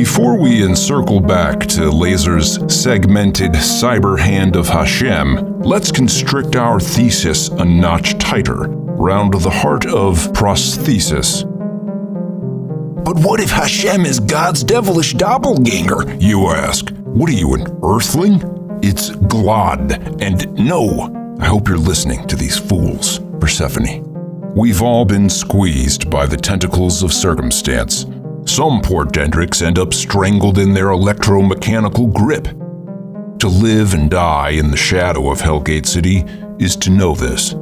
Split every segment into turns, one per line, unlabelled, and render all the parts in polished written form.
Before we encircle back to Laser's segmented cyber hand of Hashem, let's constrict our thesis a notch tighter, round the heart of prosthesis.
But what if Hashem is God's devilish doppelganger?
You ask. What are you, an earthling? It's Glod, and no. I hope you're listening to these fools, Persephone. We've all been squeezed by the tentacles of circumstance. Some poor dendrics end up strangled in their electromechanical grip. To live and die in the shadow of Hellgate City is to know this.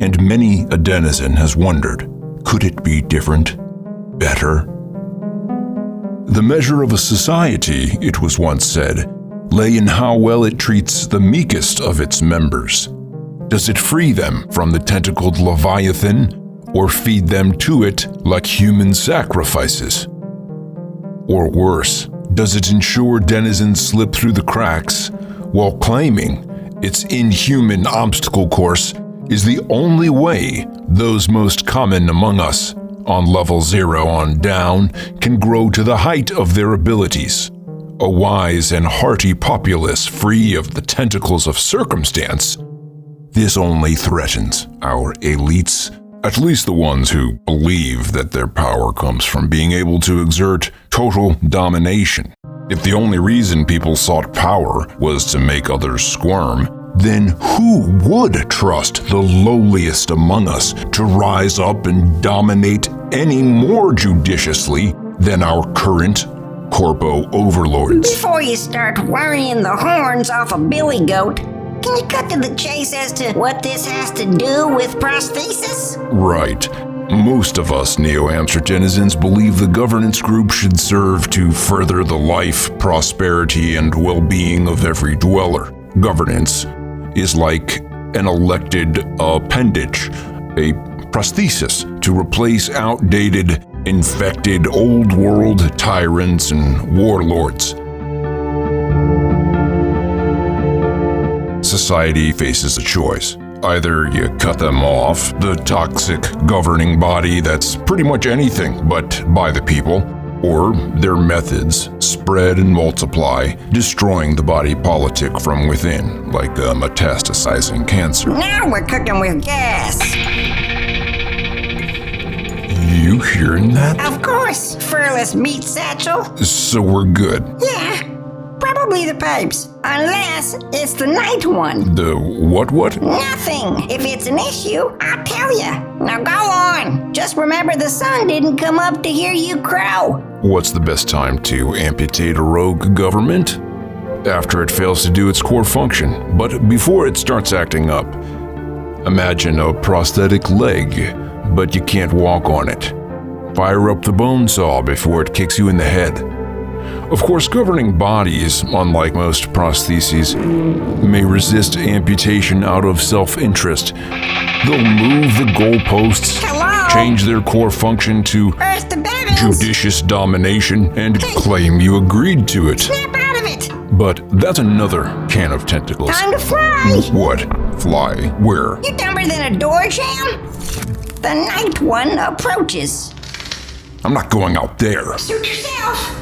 And many a denizen has wondered, could it be different? Better? The measure of a society, it was once said, lay in how well it treats the meekest of its members. Does it free them from the tentacled Leviathan, or feed them to it like human sacrifices? Or worse, does it ensure denizens slip through the cracks while claiming its inhuman obstacle course is the only way those most common among us, on level 0 on down, can grow to the height of their abilities? A wise and hearty populace free of the tentacles of circumstance? This only threatens our elites, at least the ones who believe that their power comes from being able to exert total domination. If the only reason people sought power was to make others squirm, then who would trust the lowliest among us to rise up and dominate any more judiciously than our current corpo overlords?
Before you start worrying the horns off a billy goat, can you cut to the chase as to what this has to do with prosthesis?
Right. Most of us Neo-Amster denizens believe the governance group should serve to further the life, prosperity, and well-being of every dweller. Governance is like an elected appendage, a prosthesis to replace outdated, infected old-world tyrants and warlords. Society faces a choice. Either you cut them off, the toxic governing body that's pretty much anything but by the people, or their methods spread and multiply, destroying the body politic from within, like a metastasizing cancer.
Now we're cooking with gas.
You hearing that?
Of course, furless meat satchel.
So we're good.
Yeah, probably the pipes. Unless it's the night one.
The what?
Nothing. If it's an issue, I'll tell you. Now go on. Just remember the sun didn't come up to hear you crow.
What's the best time to amputate a rogue government? After it fails to do its core function, but before it starts acting up. Imagine a prosthetic leg, but you can't walk on it. Fire up the bone saw before it kicks you in the head. Of course, governing bodies, unlike most prostheses, may resist amputation out of self-interest. They'll move the goalposts, change their core function to judicious domination, and claim you agreed to it.
Snap out of it!
But that's another can of tentacles.
Time to fly!
What? Fly? Where?
You dumber than a door jam? The night one approaches.
I'm not going out there.
Suit yourself.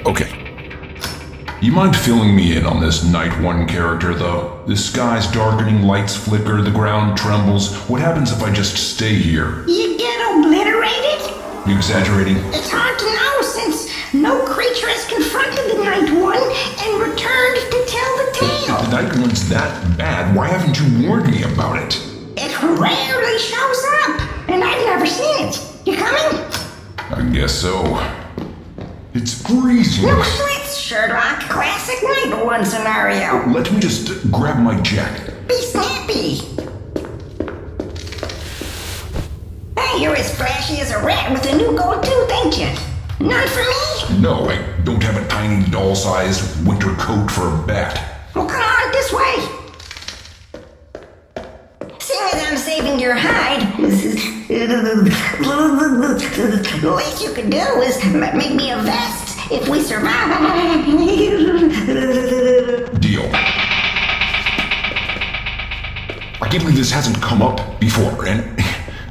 Okay. You mind filling me in on this Night One character, though? The sky's darkening, lights flicker, the ground trembles. What happens if I just stay here?
You get obliterated?
You exaggerating?
It's hard to know since no creature has confronted the Night One and returned to tell the tale.
If the Night One's that bad, why haven't you warned me about it?
It rarely shows up, and I've never seen it. You coming?
I guess so. It's freezing.
No sweats, Sherlock. Classic Night One scenario.
Let me just grab my jacket.
Be snappy. Hey, you're as flashy as a rat with a new gold tooth, ain't you? None for me?
No, I don't have a tiny doll-sized winter coat for a bat.
Well, come on, this way. Seeing as I'm saving your hide, the least you can do is make me a vest if we survive.
Deal. I can't believe this hasn't come up before, and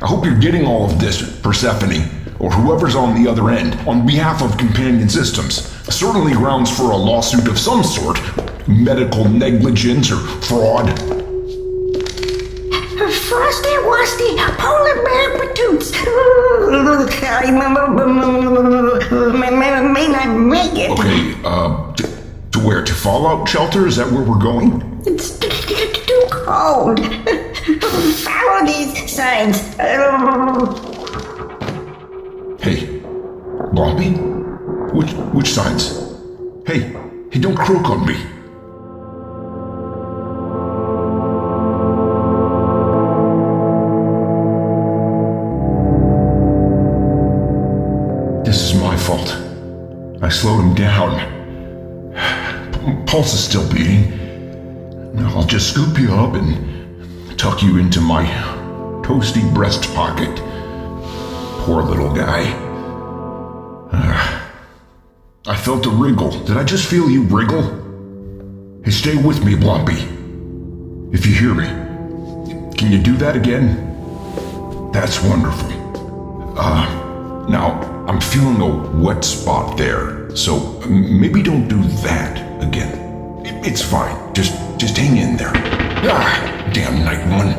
I hope you're getting all of this, Persephone, or whoever's on the other end, on behalf of Companion Systems. Certainly grounds for a lawsuit of some sort. Medical negligence or fraud.
Frosty Wosty, polar bear patoots. I may not make it.
Okay, to where? To Fallout Shelter? Is that where we're going?
It's too cold. Follow these signs.
Hey, Blobby? Which signs? Hey, don't croak on me. This is my fault. I slowed him down. Pulse is still beating. I'll just scoop you up and tuck you into my toasty breast pocket. Poor little guy. I felt a wriggle. Did I just feel you wriggle? Hey, stay with me, Blobby. If you hear me. Can you do that again? That's wonderful. Now, I'm feeling a wet spot there, so maybe don't do that again. It's fine. Just hang in there. Damn night one.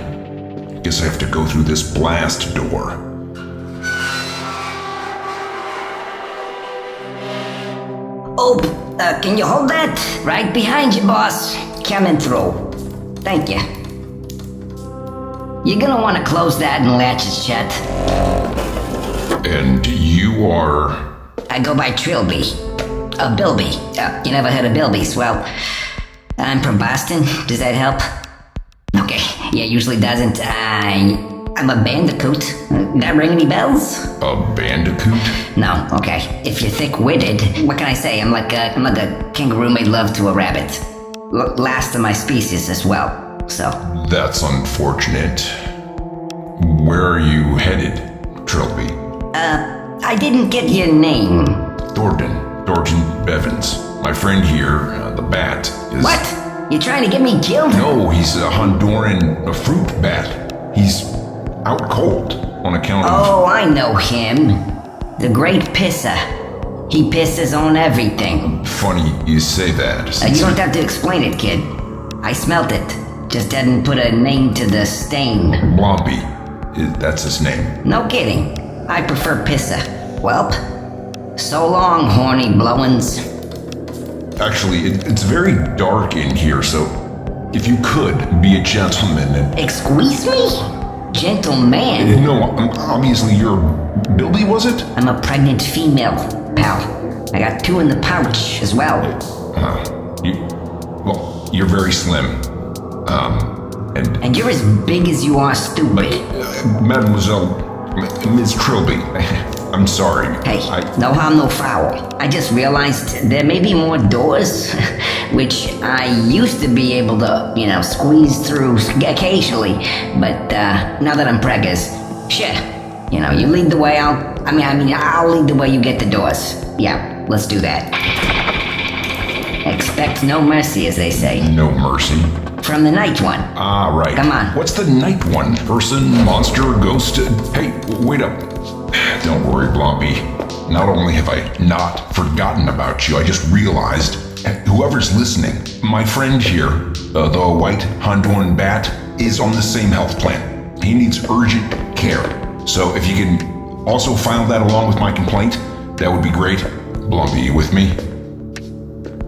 Guess I have to go through this blast door.
Oh, can you hold that? Right behind you, boss. Coming through. Thank you. You're gonna want to close that and latch it shut.
And you are...
I go by Trilby. Bilby. You never heard of Bilby's? Well, I'm from Boston. Does that help? Okay. Yeah, usually doesn't. I'm a bandicoot. That ring any bells?
A bandicoot?
No. Okay. If you're thick-witted, what can I say? I'm like a kangaroo made love to a rabbit. Last of my species as well. So.
That's unfortunate. Where are you headed, Trilby?
I didn't get your name.
Thornton Bevins. My friend here, the bat, is...
What? You trying to get me killed?
No, he's a Honduran fruit bat. He's out cold on account of...
Oh, I know him. The Great Pisser. He pisses on everything.
Funny you say that.
You don't have to explain it, kid. I smelt it. Just hadn't put a name to the stain.
Blobby. That's his name.
No kidding. I prefer Pisser. Welp. So long, horny blowins.
Actually, it's very dark in here, so if you could be a gentleman and...
Excuse me? Gentleman?
No, obviously you're... Bilby, was it?
I'm a pregnant female, pal. I got 2 in the pouch as well.
Well, you're very slim.
And you're as big as you are stupid.
Ms. Trilby, I'm sorry.
Hey, no harm, no foul. I just realized there may be more doors, which I used to be able to, squeeze through occasionally. But now that I'm preggers, shit. You lead the way, I'll lead the way, you get the doors. Yeah, let's do that. Expect no mercy, as they say.
No mercy?
From the night one.
Ah, right.
Come on.
What's the night one? Person, monster, ghost? Hey, wait up. Don't worry, Blobby. Not only have I not forgotten about you, I just realized, whoever's listening, my friend here, the white Honduran bat, is on the same health plan. He needs urgent care. So if you can also file that along with my complaint, that would be great. Blobby, you with me?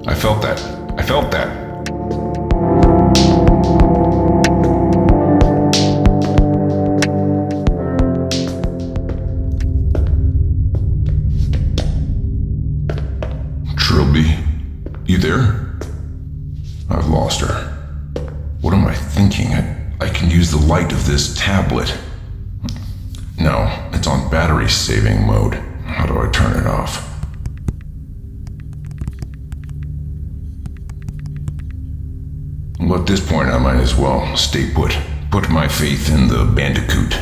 I felt that. Trilby, you there? I've lost her. What am I thinking? I can use the light of this tablet. No, it's on battery saving mode. How do I turn it off? Well, at this point, I might as well stay put. Put my faith in the bandicoot.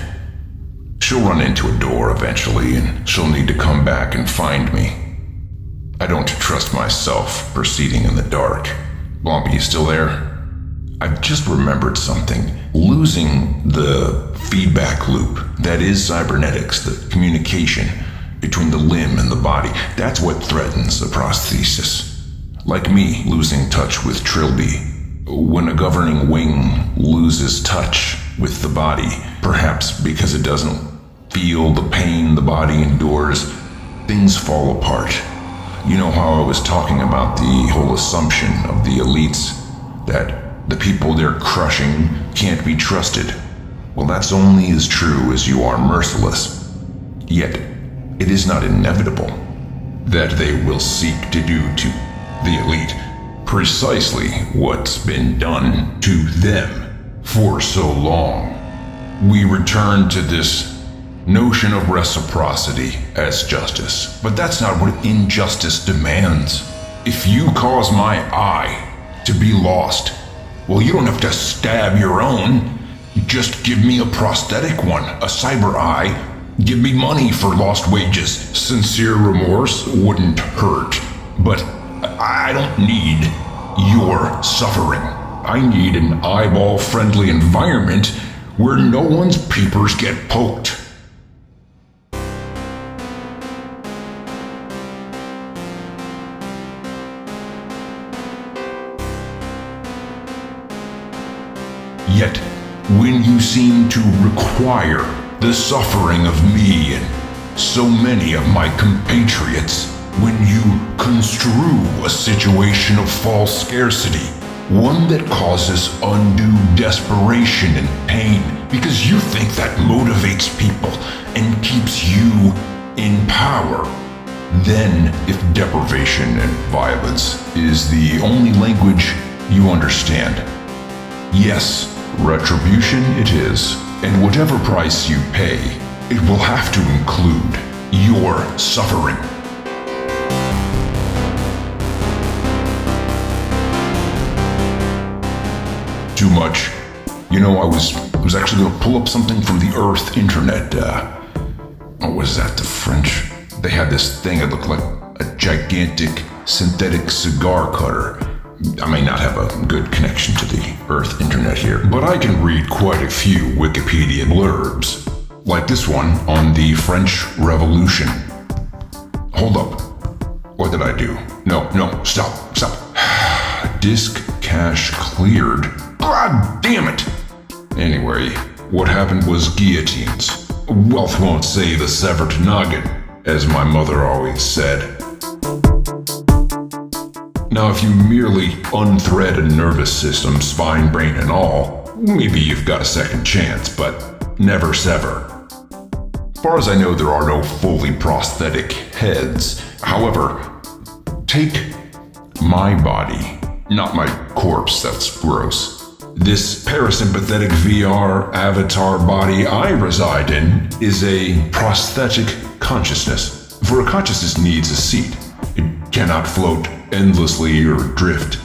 She'll run into a door eventually, and she'll need to come back and find me. I don't trust myself proceeding in the dark. Blobby, you still there? I've just remembered something. Losing the feedback loop that is cybernetics, the communication between the limb and the body. That's what threatens a prosthesis. Like me losing touch with Trilby. When a governing wing loses touch with the body, perhaps because it doesn't feel the pain the body endures, things fall apart. You know how I was talking about the whole assumption of the elites, that the people they're crushing can't be trusted? Well, that's only as true as you are merciless. Yet, it is not inevitable that they will seek to do to the elite precisely what's been done to them for so long. We return to this notion of reciprocity as justice, but that's not what injustice demands. If you cause my eye to be lost, well, you don't have to stab your own. Just give me a prosthetic one, a cyber eye. Give me money for lost wages. Sincere remorse wouldn't hurt, but I don't need your suffering. I need an eyeball-friendly environment where no one's peepers get poked. Yet, when you seem to require the suffering of me and so many of my compatriots, when you construe a situation of false scarcity, one that causes undue desperation and pain because you think that motivates people and keeps you in power, then if deprivation and violence is the only language you understand, yes, retribution it is, and whatever price you pay, it will have to include your suffering. Too much. You know, I was actually going to pull up something from the Earth internet. What was that, the French? They had this thing that looked like a gigantic synthetic cigar cutter. I may not have a good connection to the Earth internet here, but I can read quite a few Wikipedia blurbs, like this one on the French Revolution. Hold up. What did I do? No, stop. Disk cache cleared. God damn it! Anyway, what happened was guillotines. Wealth won't save a severed noggin, as my mother always said. Now, if you merely unthread a nervous system, spine, brain, and all, maybe you've got a second chance, but never sever. As far as I know, there are no fully prosthetic heads. However, take my body, not my corpse, that's gross. This parasympathetic VR avatar body I reside in is a prosthetic consciousness. For a consciousness needs a seat. It cannot float endlessly or drift.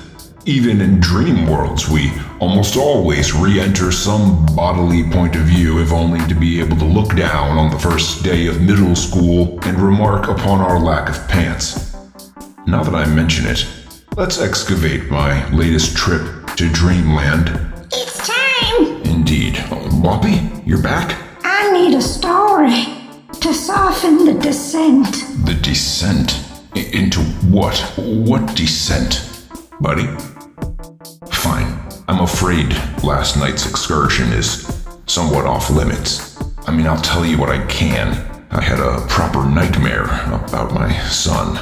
Even in dream worlds, we almost always re-enter some bodily point of view, if only to be able to look down on the first day of middle school and remark upon our lack of pants. Now that I mention it, let's excavate my latest trip to Dreamland.
It's time!
Indeed. Whoppy, you're back?
I need a story to soften the descent.
The descent? Into what? What descent? Buddy? Fine. I'm afraid last night's excursion is somewhat off limits. I mean, I'll tell you what I can. I had a proper nightmare about my son.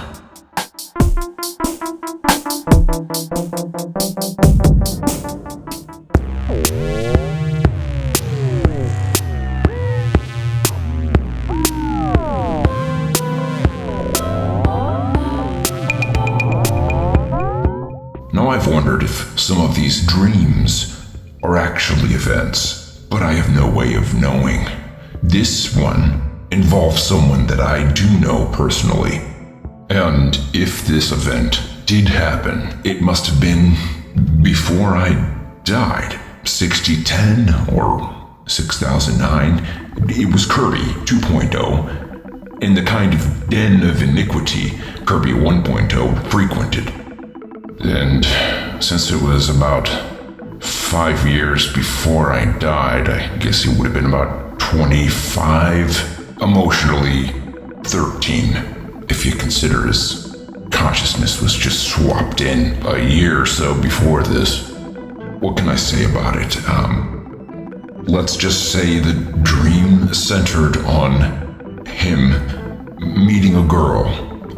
Now, I've wondered if some of these dreams are actually events, but I have no way of knowing. This one involves someone that I do know personally. And if this event did happen, it must have been before I died. 6010 or 6009. It was Kirby 2.0, and the kind of den of iniquity Kirby 1.0 frequented. And since it was about 5 years before I died. I guess he would have been about 25, emotionally 13, if you consider his consciousness was just swapped in a year or so before this. What can I say about it? Let's just say the dream centered on him meeting a girl,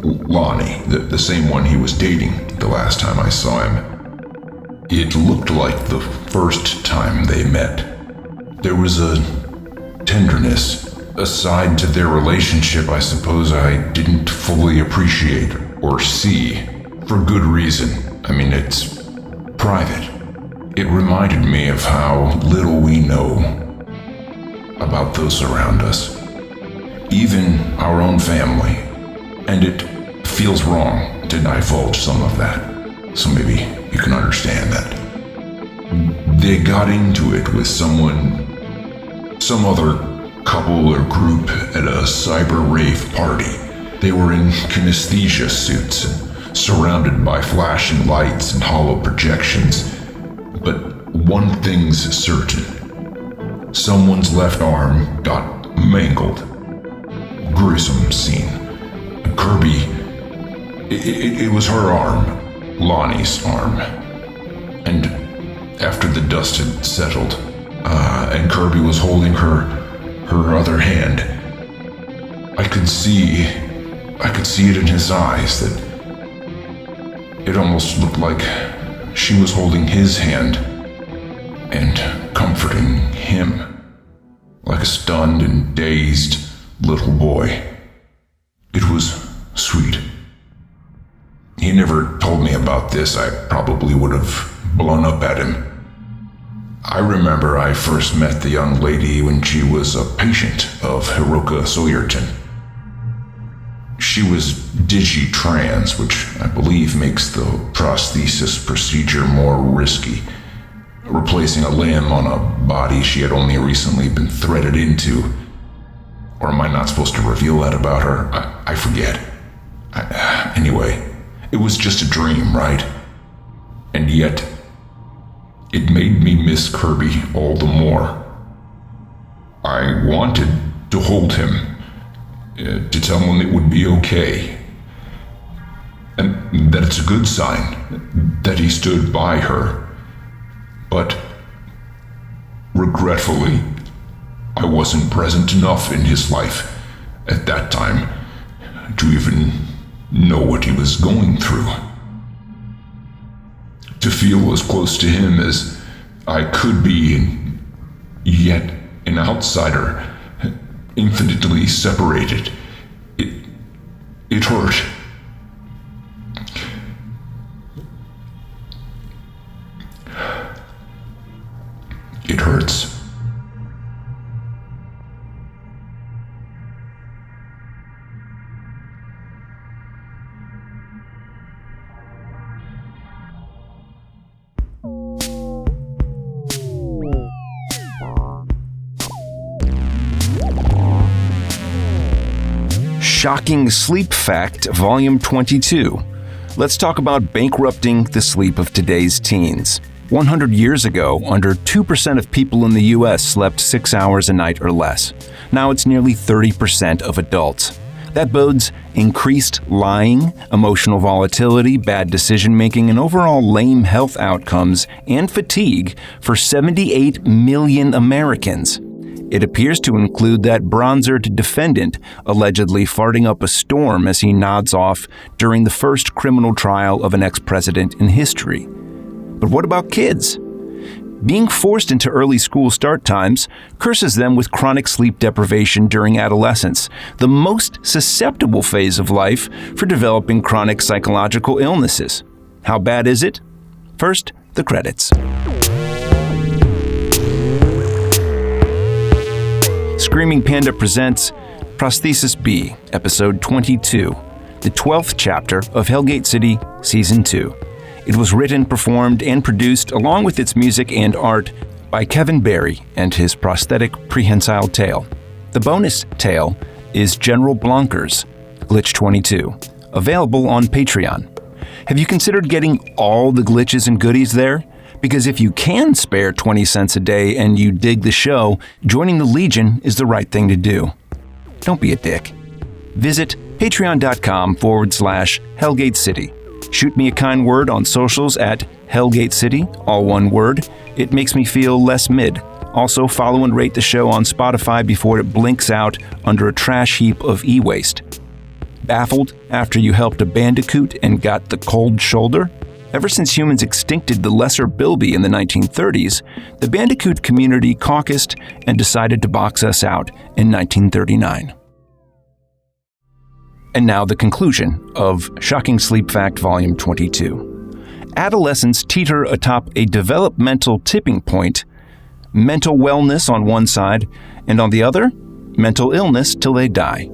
Lonnie, the same one he was dating the last time I saw him. It looked like the first time they met. There was a tenderness, a side to their relationship I suppose I didn't fully appreciate or see, for good reason. I mean, it's private. It reminded me of how little we know about those around us, even our own family, and it feels wrong to divulge some of that, so maybe you can understand that. They got into it with some other couple or group at a cyber rave party. They were in kinesthesia suits and surrounded by flashing lights and hollow projections. But one thing's certain. Someone's left arm got mangled. Gruesome scene. Kirby, it was her arm, Lonnie's arm. And after the dust had settled, and Kirby was holding her other hand, I could see it in his eyes that it almost looked like she was holding his hand and comforting him, like a stunned and dazed little boy. It was sweet. He never told me about this. I probably would have blown up at him. I remember I first met the young lady when she was a patient of Hiroka Sawyerton. She was digi-trans, which I believe makes the prosthesis procedure more risky, replacing a limb on a body she had only recently been threaded into. Or am I not supposed to reveal that about her? I forget. Anyway, it was just a dream, right? And yet, it made me miss Kirby all the more. I wanted to hold him, to tell him it would be okay, and that it's a good sign that he stood by her. But regretfully, I wasn't present enough in his life at that time to even know what he was going through. To feel as close to him as I could be, and yet an outsider, infinitely separated. It hurt. It hurts.
Shocking Sleep Fact, Volume 22. Let's talk about bankrupting the sleep of today's teens. 100 years ago, under 2% of people in the U.S. slept 6 hours a night or less. Now it's nearly 30% of adults. That bodes increased lying, emotional volatility, bad decision-making, and overall lame health outcomes and fatigue for 78 million Americans. It appears to include that bronzered defendant allegedly farting up a storm as he nods off during the first criminal trial of an ex-president in history. But what about kids? Being forced into early school start times curses them with chronic sleep deprivation during adolescence, the most susceptible phase of life for developing chronic psychological illnesses. How bad is it? First, the credits. Screaming Panda presents Prosthesis B, Episode 22, the 12th chapter of Hellgate City, Season 2. It was written, performed, and produced, along with its music and art, by Kevin Barry and his prosthetic prehensile tail. The bonus tale is General Blonker's Glitch 22, available on Patreon. Have you considered getting all the glitches and goodies there? Because if you can spare 20 cents a day and you dig the show, joining the Legion is the right thing to do. Don't be a dick. Visit patreon.com/Hellgate City. Shoot me a kind word on socials at Hellgate City, all one word. It makes me feel less mid. Also, follow and rate the show on Spotify before it blinks out under a trash heap of e-waste. Baffled after you helped a bandicoot and got the cold shoulder? Ever since humans extincted the lesser bilby in the 1930s, the bandicoot community caucused and decided to box us out in 1939. And now the conclusion of Shocking Sleep Fact Volume 22. Adolescents teeter atop a developmental tipping point, mental wellness on one side, and on the other, mental illness till they die.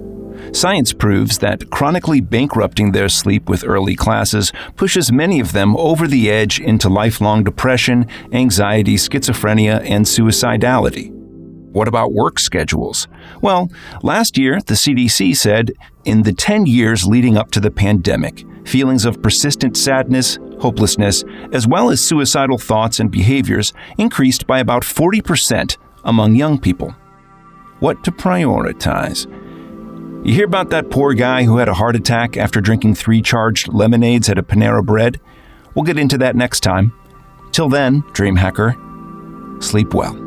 Science proves that chronically bankrupting their sleep with early classes pushes many of them over the edge into lifelong depression, anxiety, schizophrenia, and suicidality. What about work schedules? Well, last year, the CDC said, in the 10 years leading up to the pandemic, feelings of persistent sadness, hopelessness, as well as suicidal thoughts and behaviors increased by about 40% among young people. What to prioritize? You hear about that poor guy who had a heart attack after drinking 3 charged lemonades at a Panera Bread? We'll get into that next time. Till then, dream hacker, sleep well.